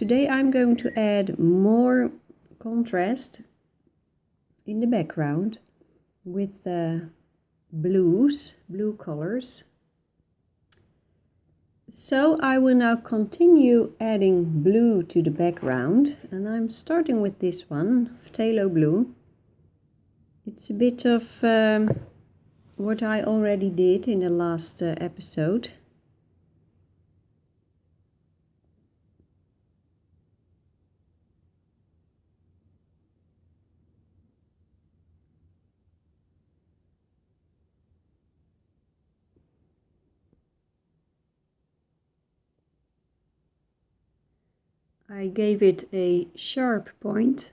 Today I'm going to add more contrast in the background with blue colors. So I will now continue adding blue to the background, and I'm starting with this one, phthalo blue. It's a bit of what I already did in the last episode. I gave it a sharp point.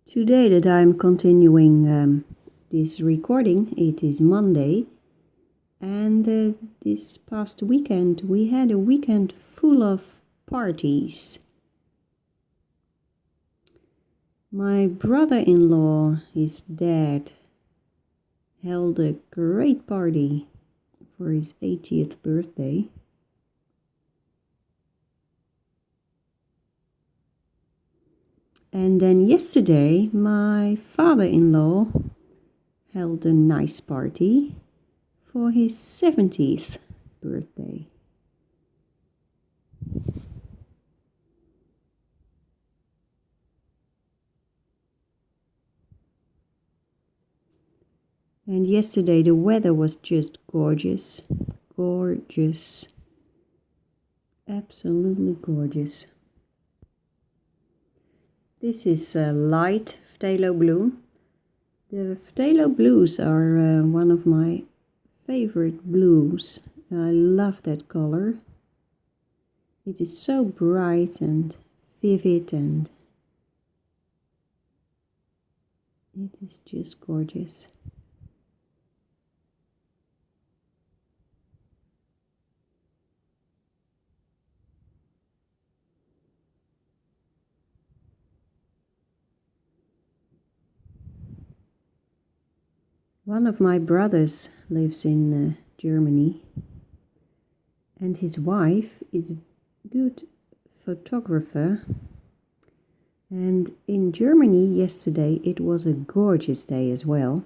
Today that I'm continuing this recording, it is Monday, and this past weekend we had a weekend full of parties. My brother-in-law, his dad, held a great party for his 80th birthday. And then yesterday, my father-in-law held a nice party for his 70th birthday. And yesterday the weather was just gorgeous, gorgeous, absolutely gorgeous. This is light phthalo blue. The phthalo blues are one of my favorite blues. I love that color. It is so bright and vivid, and it is just gorgeous. One of my brothers lives in Germany, and his wife is a good photographer. And in Germany yesterday it was a gorgeous day as well.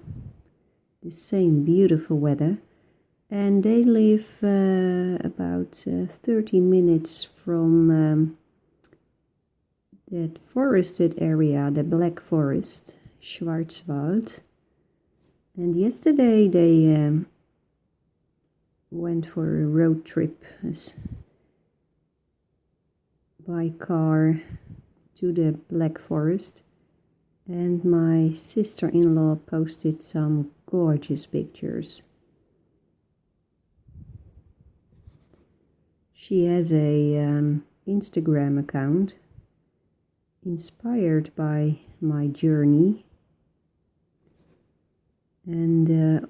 The same beautiful weather. And they live about 30 minutes from that forested area, the Black Forest, Schwarzwald. And yesterday they went for a road trip by car to the Black Forest, and my sister-in-law posted some gorgeous pictures. She has a Instagram account inspired by my journey, and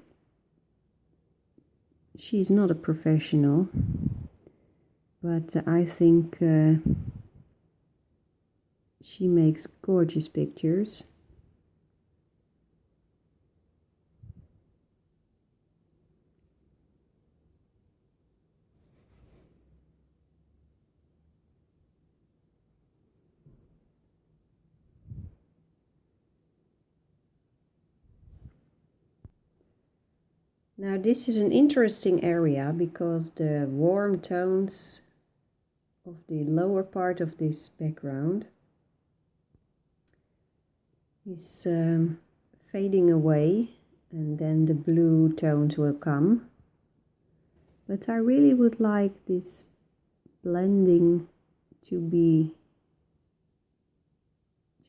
she's not a professional, but I think she makes gorgeous pictures. Now this is an interesting area because the warm tones of the lower part of this background is fading away, and then the blue tones will come. But I really would like this blending to be,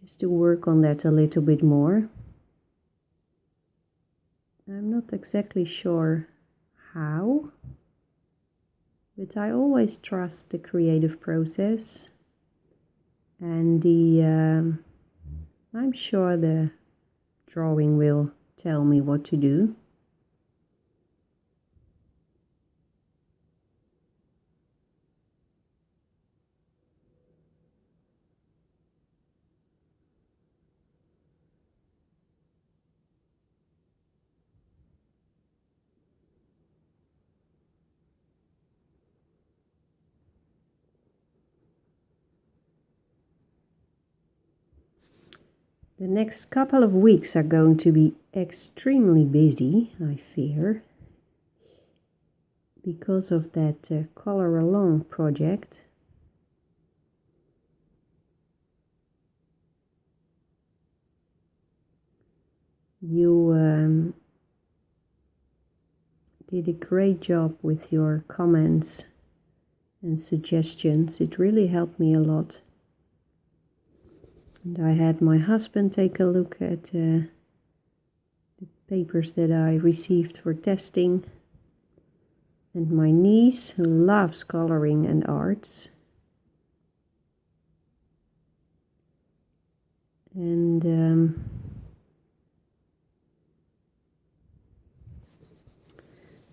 just to work on that a little bit more. I'm not exactly sure how, but I always trust the creative process, and I'm sure the drawing will tell me what to do. The next couple of weeks are going to be extremely busy, I fear, because of that Color Along project. You did a great job with your comments and suggestions. It really helped me a lot. And I had my husband take a look at the papers that I received for testing. And my niece, who loves coloring and arts. And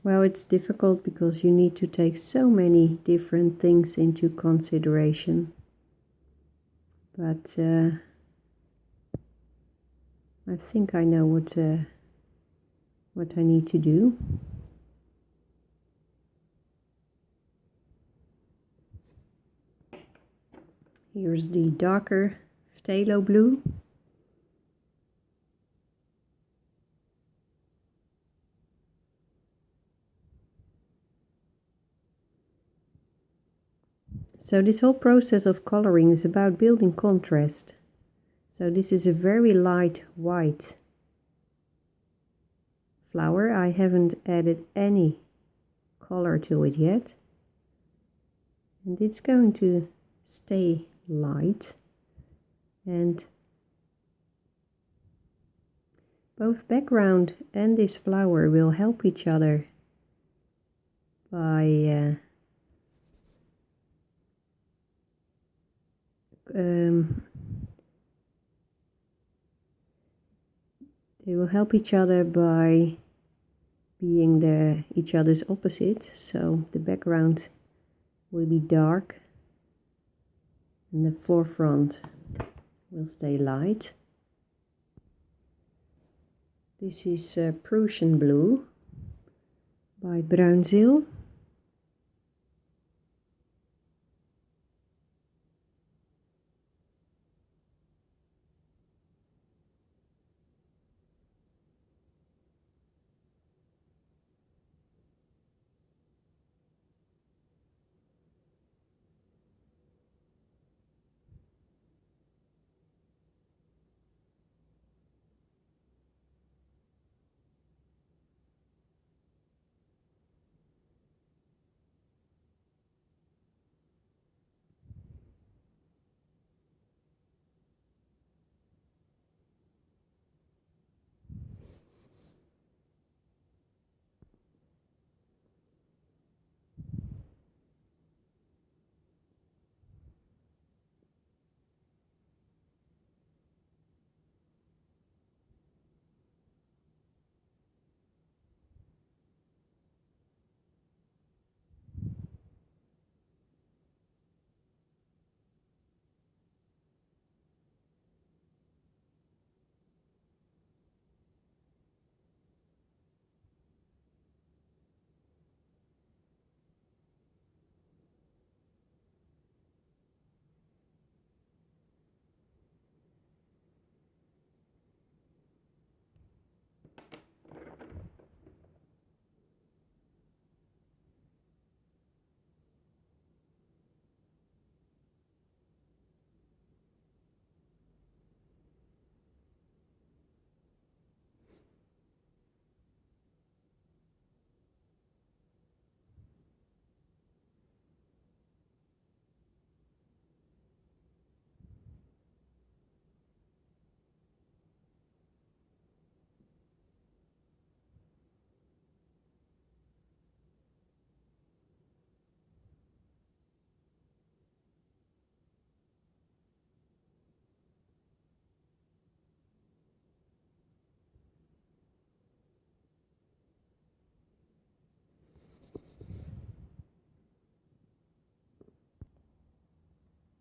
well, it's difficult because you need to take so many different things into consideration. But I think I know what I need to do. Here's the darker phthalo blue. So this whole process of coloring is about building contrast. So this is a very light white flower. I haven't added any color to it yet. And it's going to stay light. And both background and this flower will help each other by they will help each other by being each other's opposite. So the background will be dark and the forefront will stay light. This is Prussian Blue by Bruinzeel.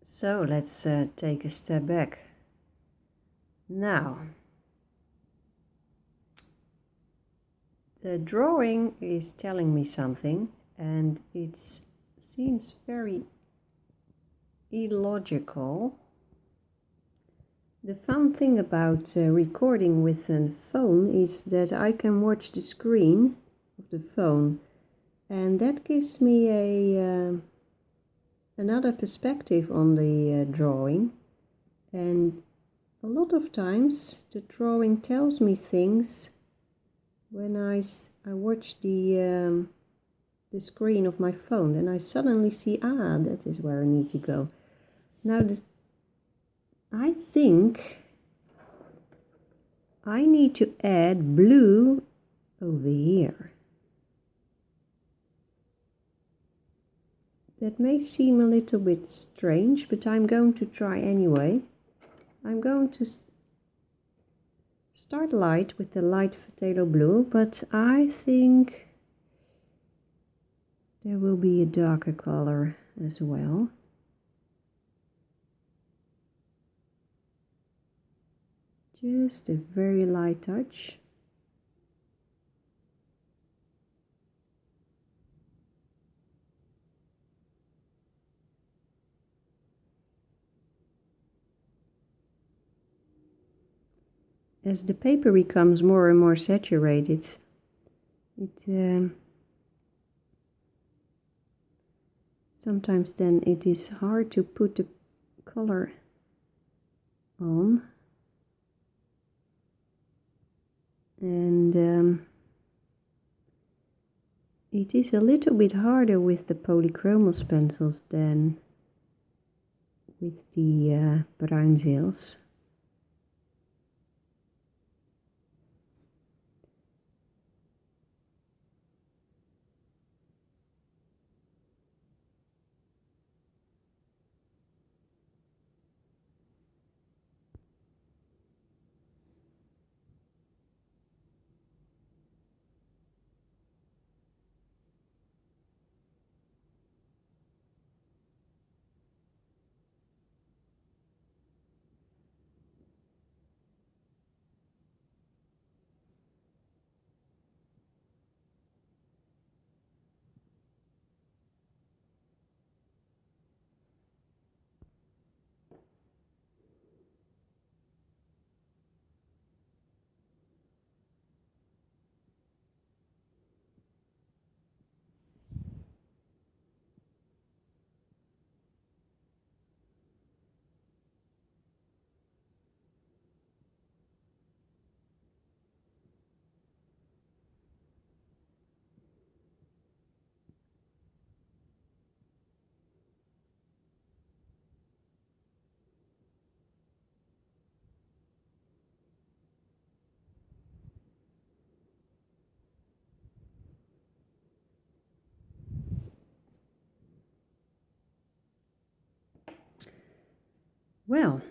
So let's take a step back. Now, the drawing is telling me something, and it seems very illogical. The fun thing about recording with a phone is that I can watch the screen of the phone, and that gives me another perspective on the drawing. And a lot of times the drawing tells me things when I watch the screen of my phone, and I suddenly see, that is where I need to go. Now I think I need to add blue over here. That may seem a little bit strange, but I'm going to try anyway. I'm going to start light with the light phthalo blue, but I think there will be a darker color as well. Just a very light touch. As the paper becomes more and more saturated, sometimes then it is hard to put the color on. And it is a little bit harder with the polychromos pencils than with the bruinzeels. Well,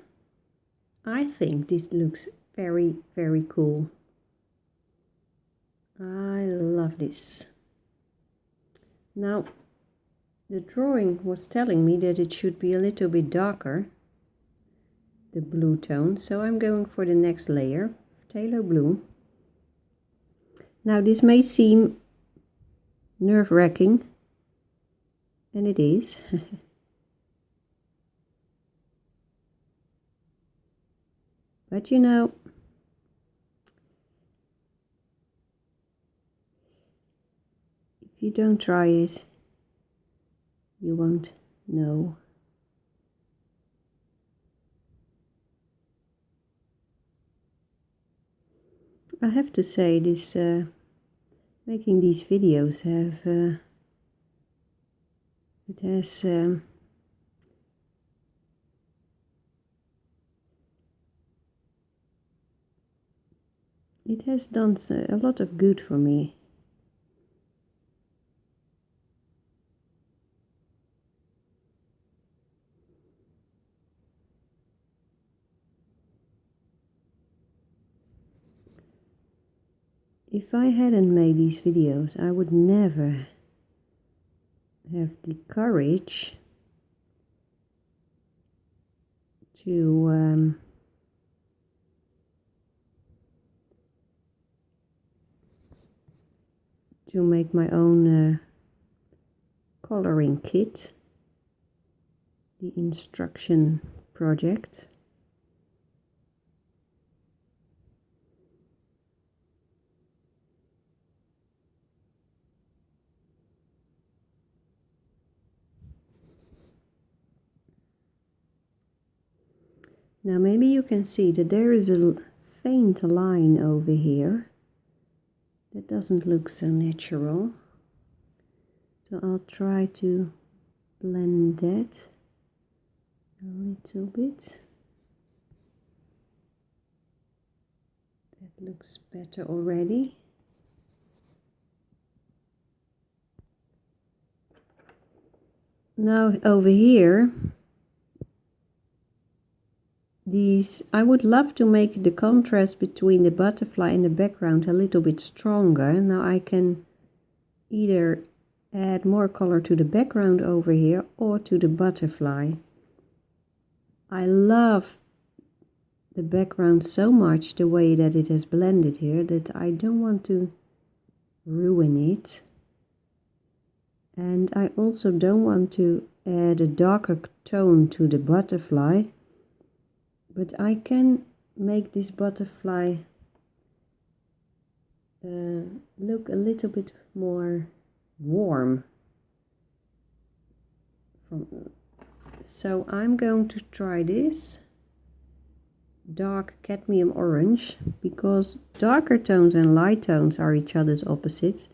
I think this looks very, very cool. I love this. Now, the drawing was telling me that it should be a little bit darker, the blue tone, so I'm going for the next layer, phthalo blue. Now, this may seem nerve-wracking, and it is. But you know, if you don't try it, you won't know. I have to say, this making these videos it has done a lot of good for me. If I hadn't made these videos, I would never have the courage to make my own coloring kit, the instruction project. Now maybe you can see that there is a faint line over here. That doesn't look so natural. So I'll try to blend that a little bit. That looks better already. Now over here, I would love to make the contrast between the butterfly and the background a little bit stronger. Now I can either add more color to the background over here or to the butterfly. I love the background so much, the way that it has blended here, that I don't want to ruin it. And I also don't want to add a darker tone to the butterfly, but I can make this butterfly look a little bit more warm. So I'm going to try this dark cadmium orange, because darker tones and light tones are each other's opposites,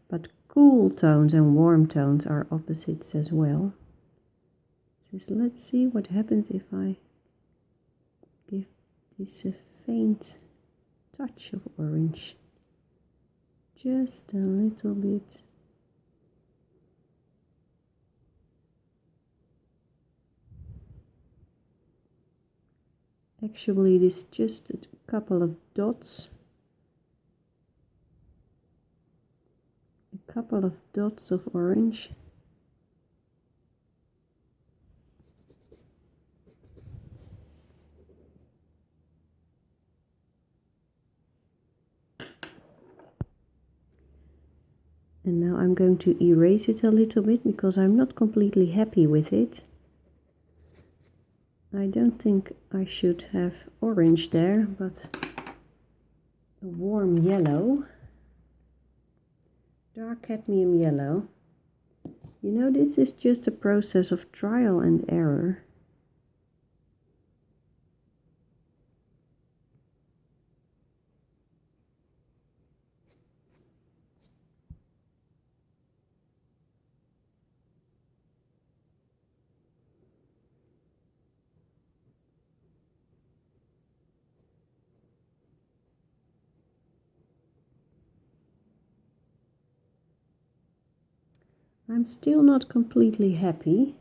but cool tones and warm tones are opposites as well. So let's see what happens if I give this a faint touch of orange. Just a little bit. Actually, it is just a couple of dots. A couple of dots of orange. And now I'm going to erase it a little bit because I'm not completely happy with it. I don't think I should have orange there, but a warm yellow. Dark cadmium yellow. You know, this is just a process of trial and error. I'm still not completely happy.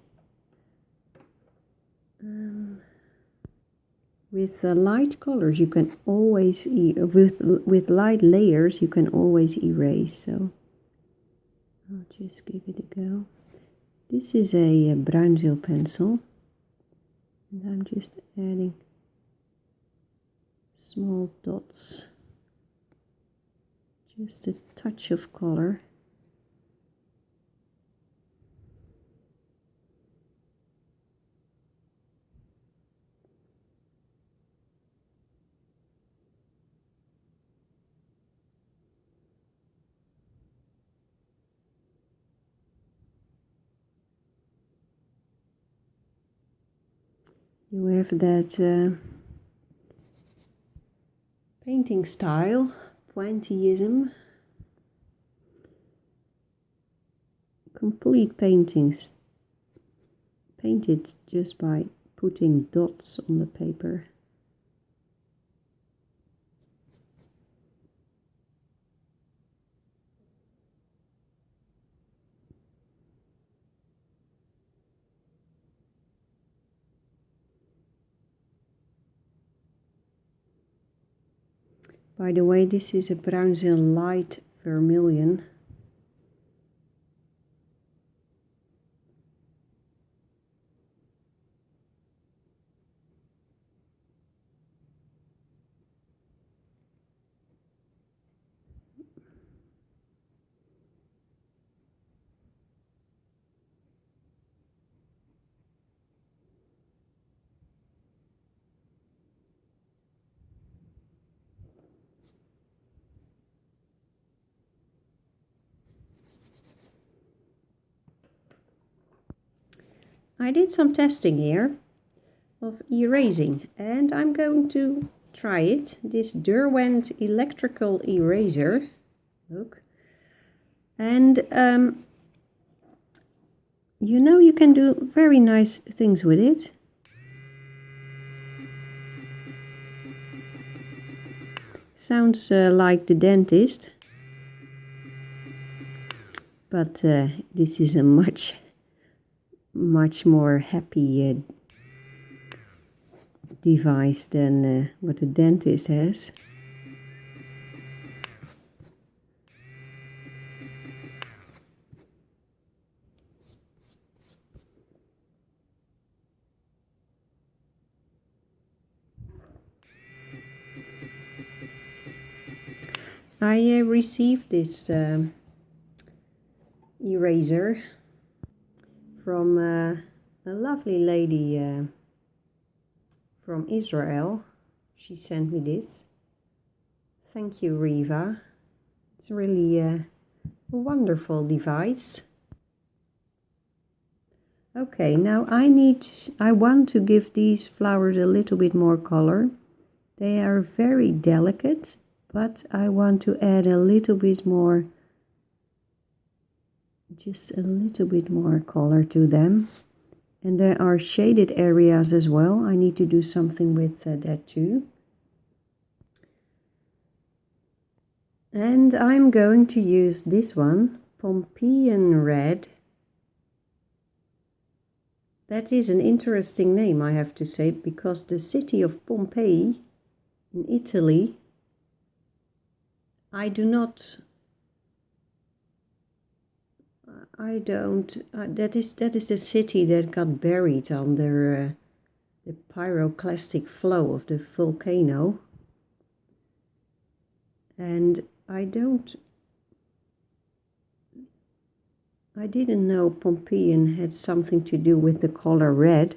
With light colors you can always, with light layers you can always erase, so I'll just give it a go. This is a bruinzeel pencil, and I'm just adding small dots, just a touch of color. You have that painting style, pointillism. Complete paintings painted just by putting dots on the paper. By the way, this is a bruinzeel light vermilion. I did some testing here. of erasing, and I'm going to try it. This Derwent electrical eraser. Look. And you know, you can do very nice things with it. Sounds like the dentist, but this is a much more happy device than what the dentist has. I received this eraser from a lovely lady from Israel. She sent me this. Thank you, Riva. It's really a wonderful device. Okay, now I want to give these flowers a little bit more color. They are very delicate, but I want to add a little bit more, just a little bit more color to them. And there are shaded areas as well. I need to do something with that too. And I'm going to use this one, Pompeian Red. That is an interesting name, I have to say, because the city of Pompeii in Italy, that is the city that got buried under the pyroclastic flow of the volcano. And I didn't know Pompeian had something to do with the color red.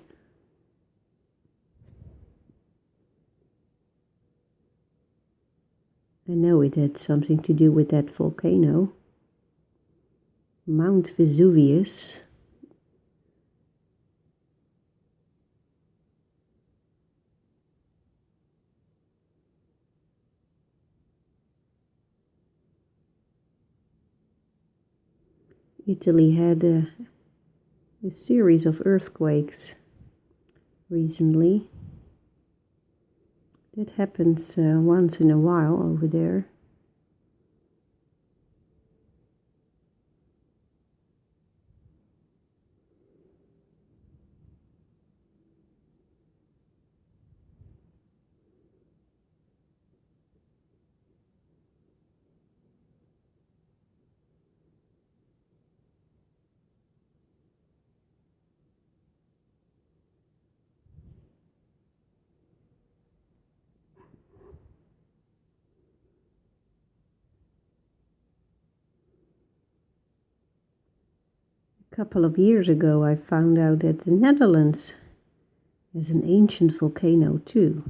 I know it had something to do with that volcano. Mount Vesuvius. Italy had a series of earthquakes recently. That happens once in a while over there. A couple of years ago I found out that the Netherlands has an ancient volcano too.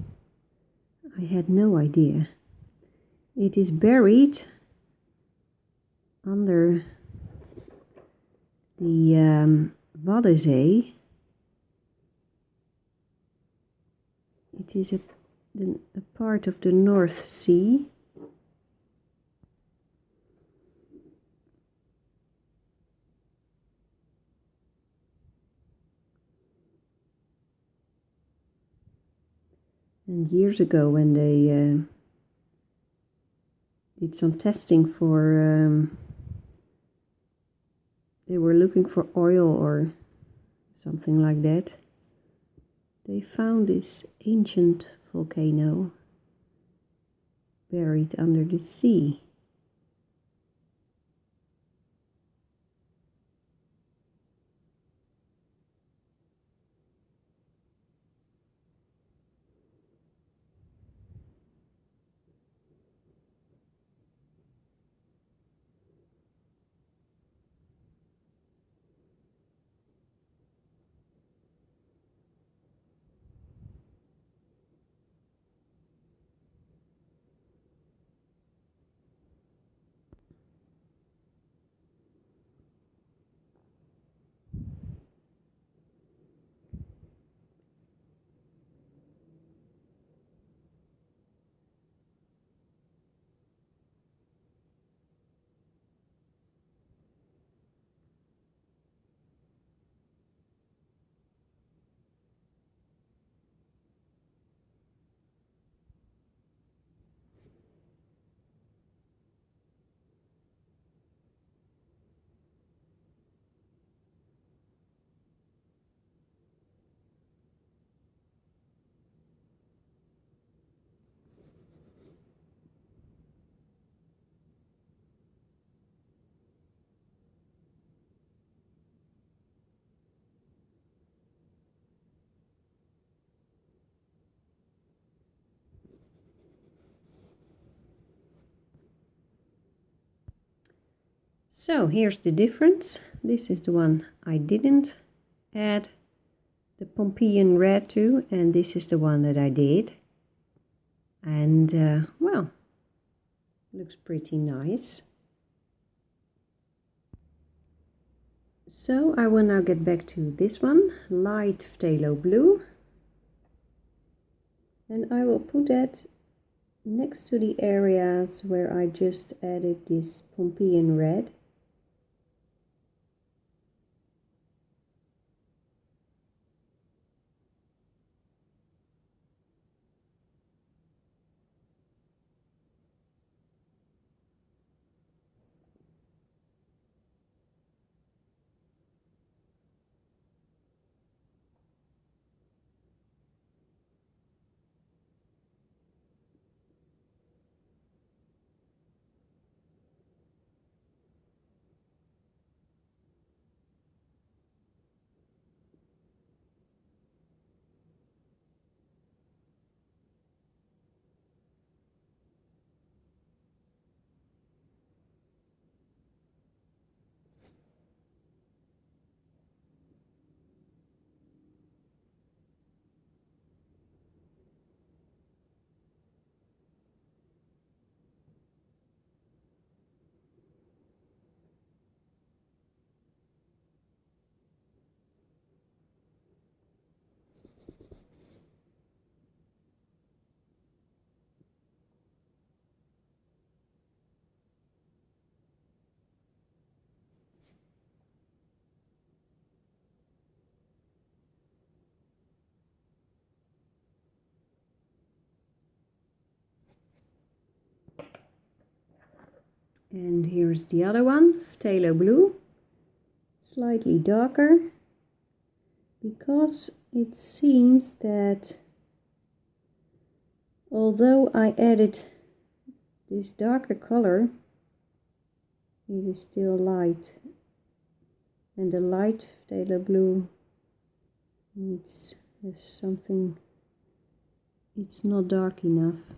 I had no idea. It is buried under the Waddenzee. It is a part of the North Sea. And years ago, when they did some testing for, they were looking for oil or something like that, they found this ancient volcano buried under the sea. So here's the difference. This is the one I didn't add the Pompeian red to, and this is the one that I did. And well, looks pretty nice. So I will now get back to this one, light phthalo blue, and I will put that next to the areas where I just added this Pompeian red. And here's the other one, phthalo blue, slightly darker, because it seems that although I added this darker color, it is still light, and the light phthalo blue needs something, it's not dark enough.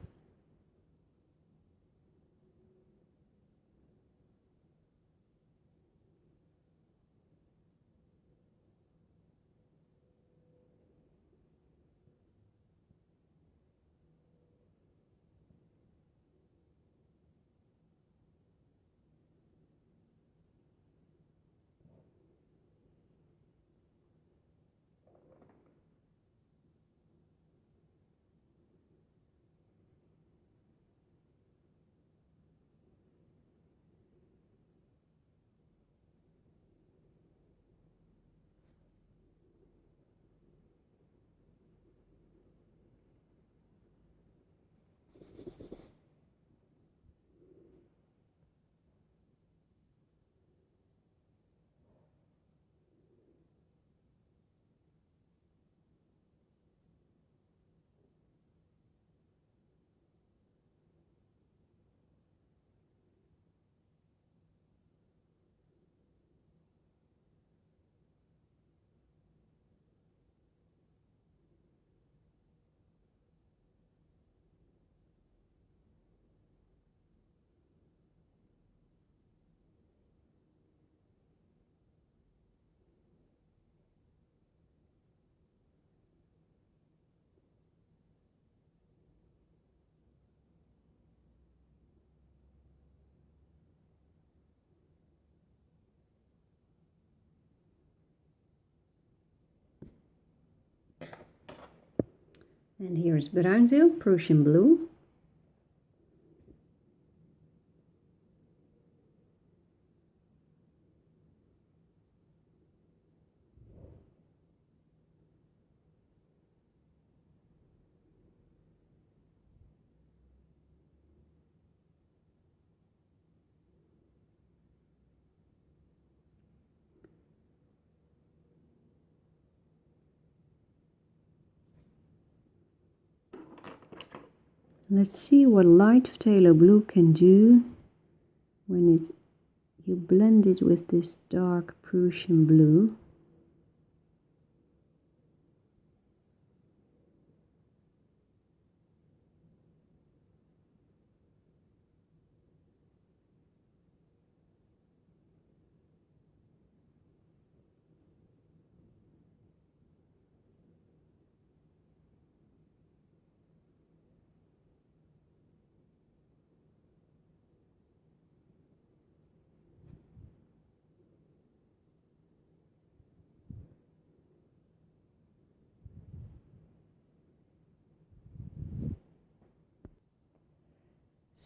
And here's Bruinzeel, Prussian blue. Let's see what light phthalo blue can do when you blend it with this dark Prussian blue.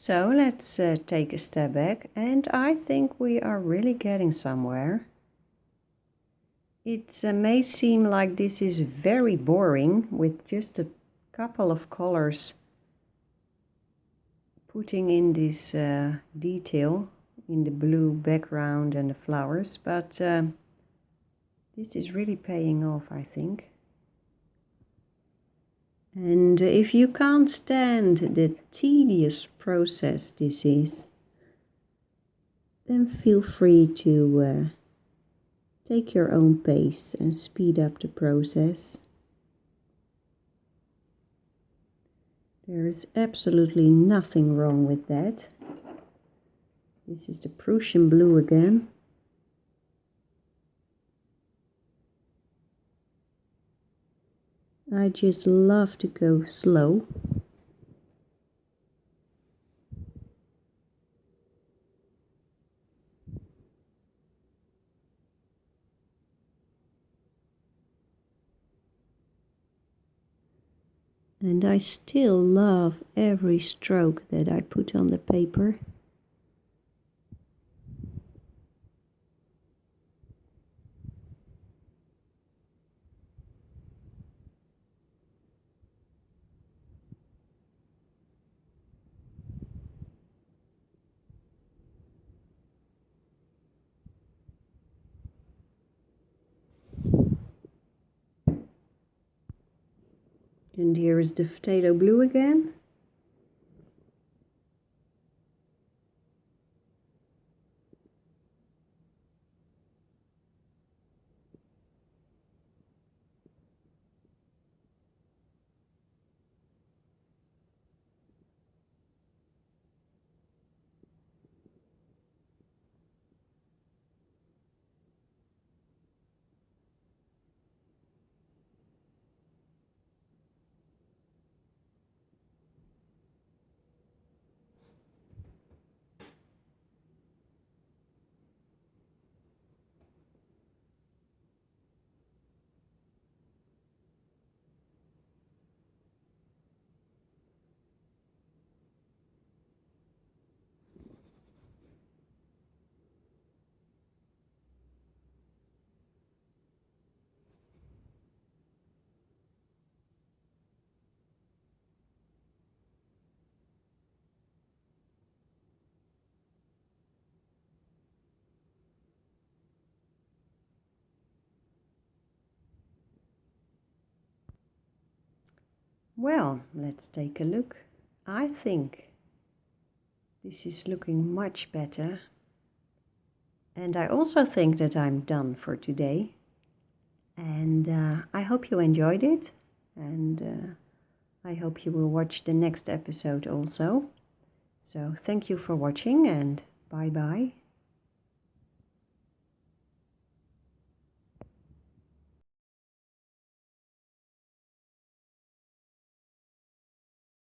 So let's take a step back, and I think we are really getting somewhere. It may seem like this is very boring with just a couple of colors putting in this detail in the blue background and the flowers, but this is really paying off, I think. And if you can't stand the tedious process this is, then feel free to take your own pace and speed up the process. There is absolutely nothing wrong with that. This is the Prussian blue again. I just love to go slow. And I still love every stroke that I put on the paper. And here is the phthalo blue again. Well, let's take a look. I think this is looking much better. And I also think that I'm done for today. And I hope you enjoyed it. And I hope you will watch the next episode also. So thank you for watching and bye bye.